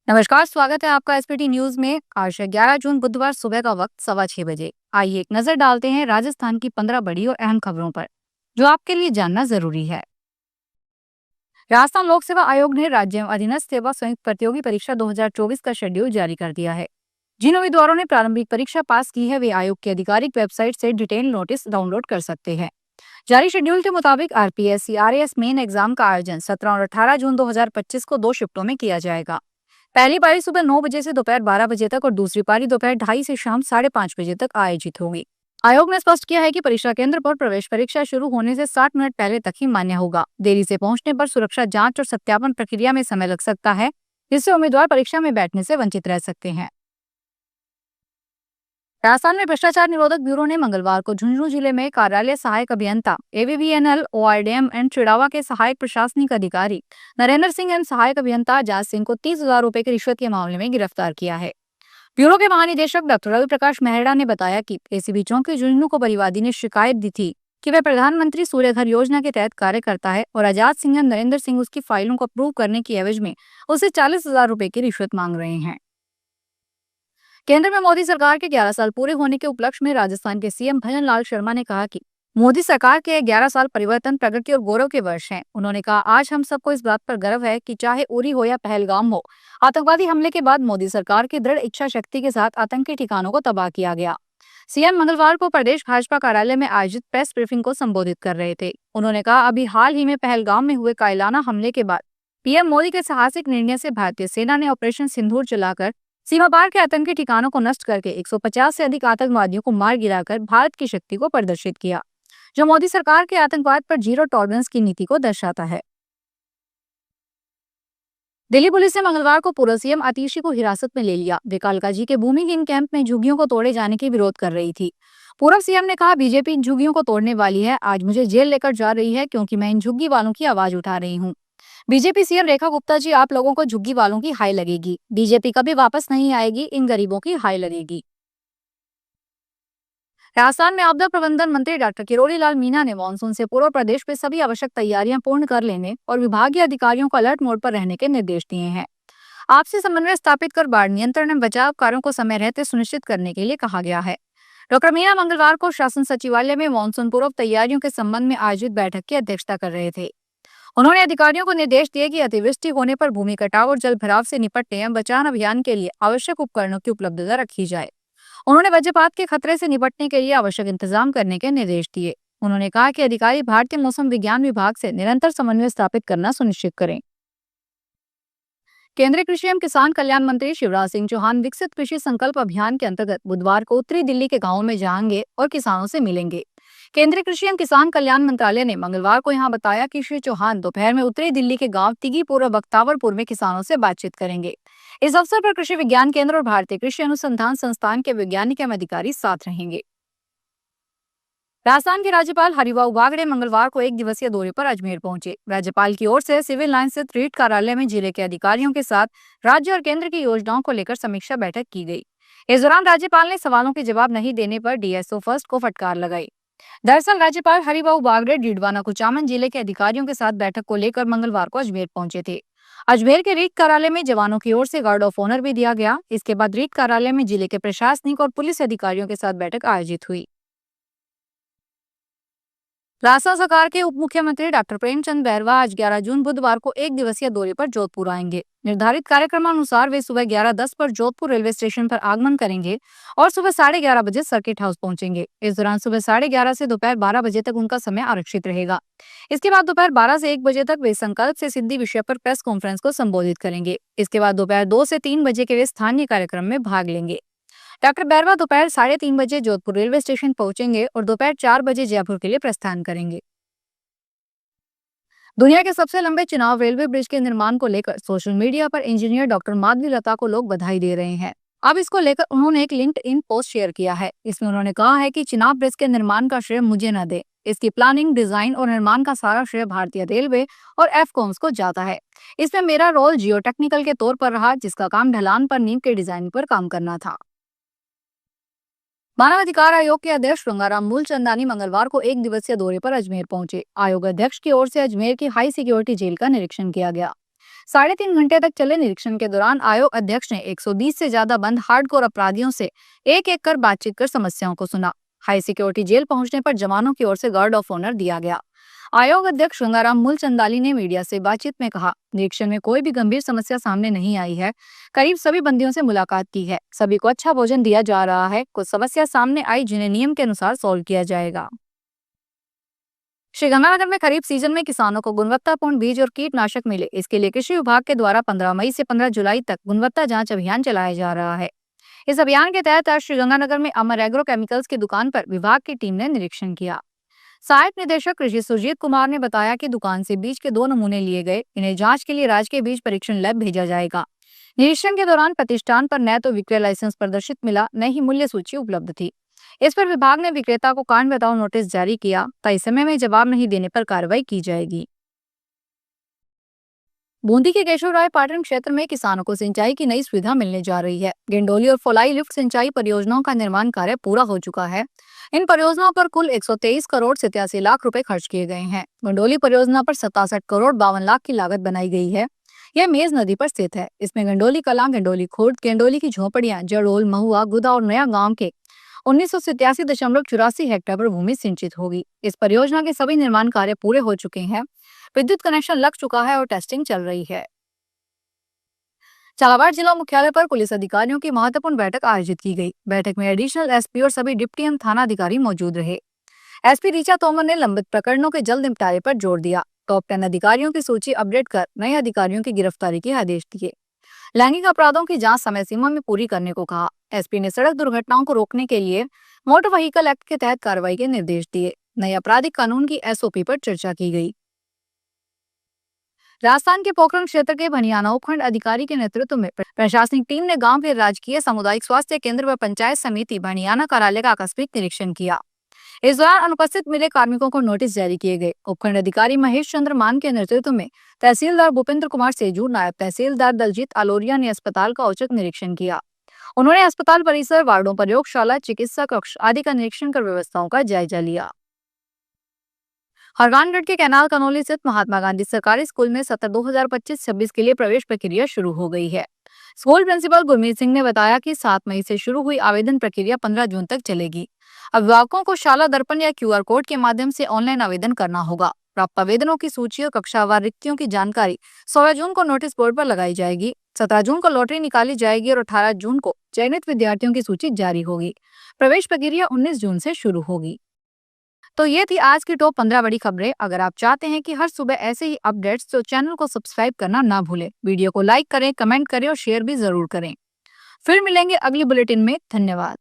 नमस्कार, स्वागत है आपका एसपीटी न्यूज में। आज है 11 जून बुधवार, सुबह का वक्त 6:15 बजे। आइए एक नजर डालते हैं राजस्थान की 15 बड़ी और अहम खबरों पर, जो आपके लिए जानना जरूरी है। राजस्थान लोक सेवा आयोग ने राज्य एवं अधीनस्थ सेवा संयुक्त प्रतियोगी परीक्षा 2024 का शेड्यूल जारी कर दिया है। जिन उम्मीदवारों ने प्रारंभिक परीक्षा पास की है, वे आयोग की आधिकारिक वेबसाइट से डिटेल नोटिस डाउनलोड कर सकते हैं। जारी शेड्यूल के मुताबिक आरपीएससी आरएएस मेन एग्जाम का आयोजन 17 और 18 जून 2025 को 2 शिफ्टों में किया जाएगा। पहली पारी सुबह 9 बजे से दोपहर 12 बजे तक और दूसरी पारी दोपहर 2:30 से शाम 5:30 बजे तक आयोजित होगी। आयोग ने स्पष्ट किया है कि परीक्षा केंद्र पर प्रवेश परीक्षा शुरू होने से 60 मिनट पहले तक ही मान्य होगा। देरी से पहुंचने पर सुरक्षा जांच और सत्यापन प्रक्रिया में समय लग सकता है, जिससे उम्मीदवार परीक्षा में बैठने से वंचित रह सकते हैं। राजस्थान में भ्रष्टाचार निरोधक ब्यूरो ने मंगलवार को झुंझुनू जिले में कार्यालय सहायक अभियंता एवीवीएनएल ओआरडीएम एंड चिड़ावा के सहायक प्रशासनिक अधिकारी नरेंद्र सिंह एवं सहायक अभियंता आजाद सिंह को 30,000 रुपए की रिश्वत के मामले में गिरफ्तार किया है। ब्यूरो के महानिदेशक डॉक्टर रवि प्रकाश मेहरा ने बताया कि एसीबी चौकी झुंझुनू को परिवादी ने शिकायत दी थी कि वह प्रधानमंत्री सूर्य घर योजना के तहत कार्य करता है और आजाद सिंह एवं नरेंद्र सिंह उसकी फाइलों को अप्रूव करने की एवज में उससे 40,000 रुपए की रिश्वत मांग रहे हैं। केंद्र में मोदी सरकार के 11 साल पूरे होने के उपलक्ष्य में राजस्थान के सीएम भजन लाल शर्मा ने कहा कि मोदी सरकार के 11 साल परिवर्तन, प्रगति और गौरव के वर्ष हैं। उन्होंने कहा, आज हम सबको इस बात पर गर्व है कि चाहे उरी हो या पहलगाम हो, आतंकवादी हमले के बाद मोदी सरकार की दृढ़ इच्छा शक्ति के साथ आतंकी ठिकानों को तबाह किया गया। सीएम मंगलवार को प्रदेश भाजपा कार्यालय में आयोजित प्रेस ब्रीफिंग को संबोधित कर रहे थे। उन्होंने कहा, अभी हाल ही में पहलगाम में हुए कायलाना हमले के बाद पीएम मोदी के साहसिक निर्णय से भारतीय सेना ने ऑपरेशन सिंदूर चलाकर सीमा पार के आतंकी ठिकानों को नष्ट करके 150 से अधिक आतंकवादियों को मार गिराकर भारत की शक्ति को प्रदर्शित किया, जो मोदी सरकार के आतंकवाद पर जीरो टॉलरेंस की नीति को दर्शाता है। दिल्ली पुलिस ने मंगलवार को पूर्व सीएम आतिशी को हिरासत में ले लिया। वे कालकाजी के भूमिहीन कैंप में झुग्गियों को तोड़े जाने की विरोध कर रही थी। पूर्व सीएम ने कहा, बीजेपी इन झुग्गियों को तोड़ने वाली है। आज मुझे जेल लेकर जा रही है क्योंकि मैं इन झुग्गी वालों की आवाज उठा रही हूँ। बीजेपी सीएम रेखा गुप्ता जी, आप लोगों को झुग्गी वालों की हाय लगेगी। बीजेपी कभी वापस नहीं आएगी, इन गरीबों की हाय लगेगी। राजस्थान में आपदा प्रबंधन मंत्री डॉक्टर किरोड़ी लाल मीणा ने मानसून से पूर्व प्रदेश में सभी आवश्यक तैयारियां पूर्ण कर लेने और विभागीय अधिकारियों को अलर्ट मोड पर रहने के निर्देश दिए हैं। आपसी समन्वय स्थापित कर बाढ़ नियंत्रण एवं बचाव कार्यों को समय रहते सुनिश्चित करने के लिए कहा गया है। डॉक्टर मीणा मंगलवार को शासन सचिवालय में मानसून पूर्व तैयारियों के संबंध में आयोजित बैठक की अध्यक्षता कर रहे थे। उन्होंने अधिकारियों को निर्देश दिए कि अतिवृष्टि होने पर भूमि कटाव और जल भराव से निपटने एवं बचाव अभियान के लिए आवश्यक उपकरणों की उपलब्धता रखी जाए। उन्होंने वज्रपात के खतरे से निपटने के लिए आवश्यक इंतजाम करने के निर्देश दिए। उन्होंने कहा कि अधिकारी भारतीय मौसम विज्ञान विभाग से निरंतर समन्वय स्थापित करना सुनिश्चित करें। केंद्रीय कृषि एवं किसान कल्याण मंत्री शिवराज सिंह चौहान विकसित कृषि संकल्प अभियान के अंतर्गत बुधवार को उत्तरी दिल्ली के गांवों में जाएंगे और किसानों से मिलेंगे। केंद्रीय कृषि एवं किसान कल्याण मंत्रालय ने मंगलवार को यहां बताया कि श्री चौहान दोपहर में उत्तरी दिल्ली के गांव तिगीपुर और बख्तावरपुर में किसानों से बातचीत करेंगे। इस अवसर पर कृषि विज्ञान केंद्र और भारतीय कृषि अनुसंधान संस्थान के वैज्ञानिक एवं अधिकारी साथ रहेंगे। राजस्थान के राज्यपाल हरिभाऊ बागड़े मंगलवार को 1 दिवसीय दौरे पर अजमेर पहुंचे। राज्यपाल की ओर से सिविल लाइन स्थित रीट कार्यालय में जिले के अधिकारियों के साथ राज्य और केंद्र की योजनाओं को लेकर समीक्षा बैठक की गई। इस दौरान राज्यपाल ने सवालों के जवाब नहीं देने पर डीएसओ फर्स्ट को फटकार लगाई। दरअसल राज्यपाल हरिभाऊ बागड़े डीडवाना कुचामन जिले के अधिकारियों के साथ बैठक को लेकर मंगलवार को अजमेर पहुंचे थे। अजमेर के रीट कार्यालय में जवानों की ओर से गार्ड ऑफ ऑनर भी दिया गया। इसके बाद रीट कार्यालय में जिले के प्रशासनिक और पुलिस अधिकारियों के साथ बैठक आयोजित हुई। राजस्थान सरकार के उप मुख्यमंत्री डॉक्टर प्रेमचंद बैरवा आज 11 जून बुधवार को 1 दिवसीय दौरे पर जोधपुर आएंगे। निर्धारित कार्यक्रमानुसार वे सुबह 11:10 पर जोधपुर रेलवे स्टेशन पर आगमन करेंगे और सुबह 11:30 बजे सर्किट हाउस पहुंचेंगे। इस दौरान सुबह 11:30 से दोपहर 12 बजे तक उनका समय आरक्षित रहेगा। इसके बाद दोपहर 12 से 1 बजे तक वे संकल्प से सिद्धि विषय पर प्रेस कॉन्फ्रेंस को संबोधित करेंगे। इसके बाद दोपहर 2 से 3 बजे के वे स्थानीय कार्यक्रम में भाग लेंगे। डॉक्टर बैरवा दोपहर 3:30 बजे जोधपुर रेलवे स्टेशन पहुंचेंगे और दोपहर 4 बजे जयपुर के लिए प्रस्थान करेंगे। दुनिया के सबसे लंबे चुनाव रेलवे ब्रिज के निर्माण को लेकर सोशल मीडिया पर इंजीनियर डॉक्टर माधवी लता को लोग बधाई दे रहे हैं। अब इसको लेकर उन्होंने एक लिंक्डइन पोस्ट शेयर किया है। इसमें उन्होंने कहा है कि चुनाव ब्रिज के निर्माण का श्रेय मुझे न दे। इसकी प्लानिंग, डिजाइन और निर्माण का सारा श्रेय भारतीय रेलवे और एफकॉम्स को जाता है। इसमें मेरा रोल जियो टेक्निकल के तौर पर रहा, जिसका काम ढलान पर नींव के डिजाइन पर काम करना था। मानवाधिकार आयोग के अध्यक्ष गंगाराम मूलचंदानी मंगलवार को 1 दिवसीय दौरे पर अजमेर पहुंचे। आयोग अध्यक्ष की ओर से अजमेर की हाई सिक्योरिटी जेल का निरीक्षण किया गया। 3.5 घंटे तक चले निरीक्षण के दौरान आयोग अध्यक्ष ने 120 से ज्यादा बंद हार्डकोर अपराधियों से एक एक कर बातचीत कर समस्याओं को सुना। हाई सिक्योरिटी जेल पहुंचने पर जवानों की ओर से गार्ड ऑफ ऑनर दिया गया। आयोग अध्यक्ष गंगाराम मूलचंदाली ने मीडिया से बातचीत में कहा, निरीक्षण में कोई भी गंभीर समस्या सामने नहीं आई है। करीब सभी बंदियों से मुलाकात की है, सभी को अच्छा भोजन दिया जा रहा है। कुछ समस्या सामने आई जिन्हें नियम के अनुसार सॉल्व किया जाएगा। श्रीगंगानगर में खरीफ सीजन में किसानों को गुणवत्तापूर्ण बीज और कीटनाशक मिले, इसके लिए कृषि विभाग के द्वारा 15 मई से 15 जुलाई तक गुणवत्ता जांच अभियान चलाया जा रहा है। इस अभियान के तहत आज श्रीगंगानगर में अमर एग्रो केमिकल्स की दुकान पर विभाग की टीम ने निरीक्षण किया। सहायक निदेशक कृषि सुरजीत कुमार ने बताया कि दुकान से बीज के 2 नमूने लिए गए, इन्हें जांच के लिए राजकीय बीज परीक्षण लैब भेजा जाएगा। निरीक्षण के दौरान प्रतिष्ठान पर न तो विक्रय लाइसेंस प्रदर्शित मिला, न ही मूल्य सूची उपलब्ध थी। इस पर विभाग ने विक्रेता को कांड बताओ नोटिस जारी किया, तय समय में जवाब नहीं देने पर कार्रवाई की जाएगी। बूंदी के केशवराय पाटन क्षेत्र में किसानों को सिंचाई की नई सुविधा मिलने जा रही है। गेंडोली और फोलाई लिफ्ट सिंचाई परियोजनाओं का निर्माण कार्य पूरा हो चुका है। इन परियोजनाओं पर कुल 123 करोड़ 87 लाख रुपए खर्च किए गए हैं। गंडोली परियोजना पर 67 करोड़ 52 लाख की लागत बनाई गई है। यह मेज नदी पर स्थित है। इसमें गंडोली कलां, गंडोली खुर्द, गेंडोली की झोपड़ियां, जड़ोल, महुआ, गुदा और नया गांव के 1987.84 हेक्टेयर पर भूमि सिंचित होगी। इस परियोजना के सभी निर्माण कार्य पूरे हो चुके हैं। विद्युत कनेक्शन लग चुका है और टेस्टिंग चल रही है। झालावाड़ जिला मुख्यालय पर पुलिस अधिकारियों की महत्वपूर्ण बैठक आयोजित की गई। बैठक में एडिशनल एसपी और सभी डिप्टी एवं थाना अधिकारी मौजूद रहे। एसपी ऋचा तोमर ने लंबित प्रकरणों के जल्द निपटारे पर जोर दिया। टॉप 10 अधिकारियों की सूची अपडेट कर नए अधिकारियों की गिरफ्तारी के आदेश दिए। लैंगिक अपराधों की जांच समय सीमा में पूरी करने को कहा। एसपी ने सड़क दुर्घटनाओं को रोकने के लिए मोटर व्हीकल एक्ट के तहत कार्रवाई के निर्देश दिए। नए आपराधिक कानून की एसओपी पर चर्चा की गई। राजस्थान के पोखरण क्षेत्र के भनियाना उपखंड अधिकारी के नेतृत्व में प्रशासनिक टीम ने गांव के राजकीय सामुदायिक स्वास्थ्य केंद्र व पंचायत समिति भनियाना कार्यालय का आकस्मिक निरीक्षण किया। इस दौरान अनुपस्थित मिले कार्मिकों को नोटिस जारी किए गए। उपखंड अधिकारी महेश चंद्र मान के नेतृत्व में तहसीलदार भूपेंद्र कुमार सेजू, नायब तहसीलदार दलजीत आलोरिया ने अस्पताल का औचक निरीक्षण किया। उन्होंने अस्पताल परिसर, वार्डों, प्रयोगशाला, चिकित्सा कक्ष आदि का निरीक्षण कर व्यवस्थाओं का जायजा लिया। हरगानगढ़ के कैनाल कनौली स्थित महात्मा गांधी सरकारी स्कूल में सत्र 2025-26 के लिए प्रवेश प्रक्रिया शुरू हो गई है। स्कूल प्रिंसिपल गुरमीत सिंह ने बताया कि 7 मई से शुरू हुई आवेदन प्रक्रिया 15 जून तक चलेगी। अभिभावकों को शाला दर्पण या क्यूआर कोड के माध्यम से ऑनलाइन आवेदन करना होगा। प्राप्त आवेदनों की सूची और कक्षावार रिक्तियों की जानकारी 16 जून को नोटिस बोर्ड पर लगाई जाएगी। 17 जून को लॉटरी निकाली जाएगी और 18 जून को चयनित विद्यार्थियों की सूची जारी होगी। प्रवेश प्रक्रिया 19 जून से शुरू होगी। तो ये थी आज की टॉप 15 बड़ी खबरें। अगर आप चाहते हैं कि हर सुबह ऐसे ही अपडेट्स, तो चैनल को सब्सक्राइब करना ना भूलें। वीडियो को लाइक करें, कमेंट करें और शेयर भी जरूर करें। फिर मिलेंगे अगली बुलेटिन में। धन्यवाद।